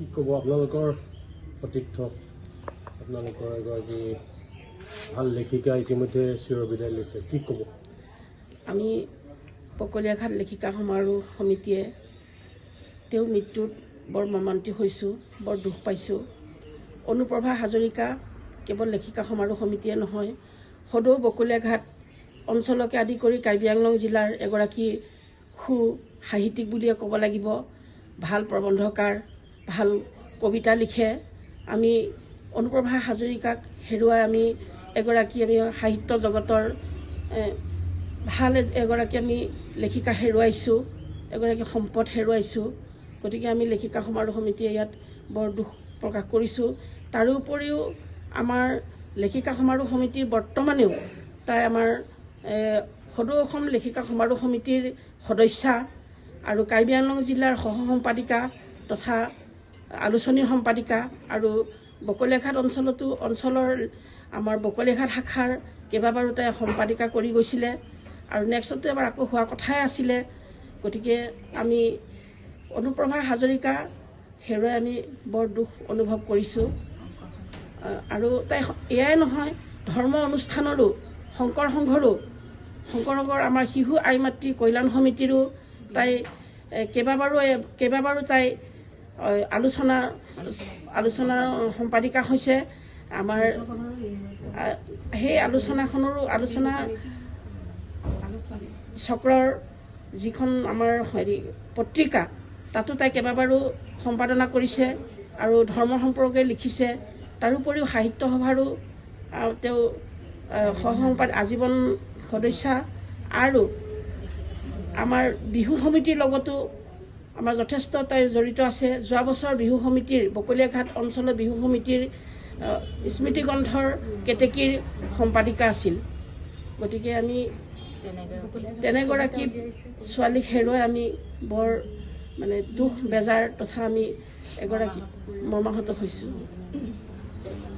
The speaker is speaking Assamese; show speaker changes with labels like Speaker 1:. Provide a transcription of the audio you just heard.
Speaker 1: কি ক'ব আপোনালোকৰ সতীৰ্থক আপোনালোকৰ এগৰাকী ভাল লেখিকা ইতিমধ্যে চিৰবিদায় লৈছে কি ক'ব
Speaker 2: আমি পকলীয়াঘাট লেখিকা সমাৰোহ সমিতিয়ে তেওঁৰ মৃত্যুত বৰ মৰ্মান্তিক হৈছোঁ বৰ দুখ পাইছোঁ অনুপ্ৰভা হাজৰিকা কেৱল লেখিকা সমাৰোহ সমিতিয়ে নহয় সদৌ বকলীয়াঘাট অঞ্চলকে আদি কৰি কাৰ্বি আংলং জিলাৰ এগৰাকী সু সাহিত্যিক বুলিয়ে ক'ব লাগিব ভাল প্ৰবন্ধকাৰ ভাল কবিতা লিখে আমি অনুপ্ৰভা হাজৰিকাক হেৰুৱাই আমি সাহিত্য জগতৰ ভাল এগৰাকী আমি লেখিকা হেৰুৱাইছোঁ এগৰাকী সম্পদ হেৰুৱাইছোঁ গতিকে আমি লেখিকা সমাৰোহ সমিতিয়ে ইয়াত বৰ দুখ প্ৰকাশ কৰিছোঁ তাৰোপৰিও আমাৰ লেখিকা সমাৰোহ সমিতিৰ বৰ্তমানেও তাই আমাৰ সদৌ অসম লেখিকা সমাৰোহ সমিতিৰ সদস্যা আৰু কাৰ্বি আংলং জিলাৰ সহ সম্পাদিকা তথা আলোচনীৰ সম্পাদিকা আৰু বকলীয়াঘাট অঞ্চলৰ আমাৰ বকলীয়াঘাট শাখাৰ কেইবাবাৰো তাই সম্পাদিকা কৰি গৈছিলে আৰু নেক্সটতো এবাৰ আকৌ হোৱা কথাই আছিলে গতিকে আমি অনুপ্ৰভা হাজৰিকা হেৰুৱাই আমি বৰ দুখ অনুভৱ কৰিছোঁ আৰু তাই এয়াই নহয় ধৰ্ম অনুষ্ঠানৰো শংকৰ সংঘৰো শংকৰ আমাৰ শিশু আই মাতৃ কল্যাণ সমিতিৰো তাই কেইবাবাৰো তাই আলোচনাৰ সম্পাদিকা হৈছে আমাৰ সেই আলোচনা চক্ৰৰ যিখন আমাৰ পত্ৰিকা তাতো তাই কেইবাবাৰো সম্পাদনা কৰিছে আৰু ধৰ্ম সম্পৰ্কে লিখিছে তাৰোপৰিও সাহিত্য সভাৰো তেওঁ আজীৱন সদস্যা আৰু আমাৰ বিহু সমিতিৰ লগতো আমাৰ যথেষ্ট তাই জড়িত আছে যোৱা বছৰ বিহু সমিতিৰ বকলীয়াঘাট অঞ্চলৰ বিহু সমিতিৰ স্মৃতিগ্ৰন্থৰ কেতেকীৰ সম্পাদিকা আছিল গতিকে আমি তেনেগৰাকী ছোৱালীক হেৰুৱাই আমি বৰ দুখ বেজাৰ তথা আমি এগৰাকী মৰ্মাহত হৈছোঁ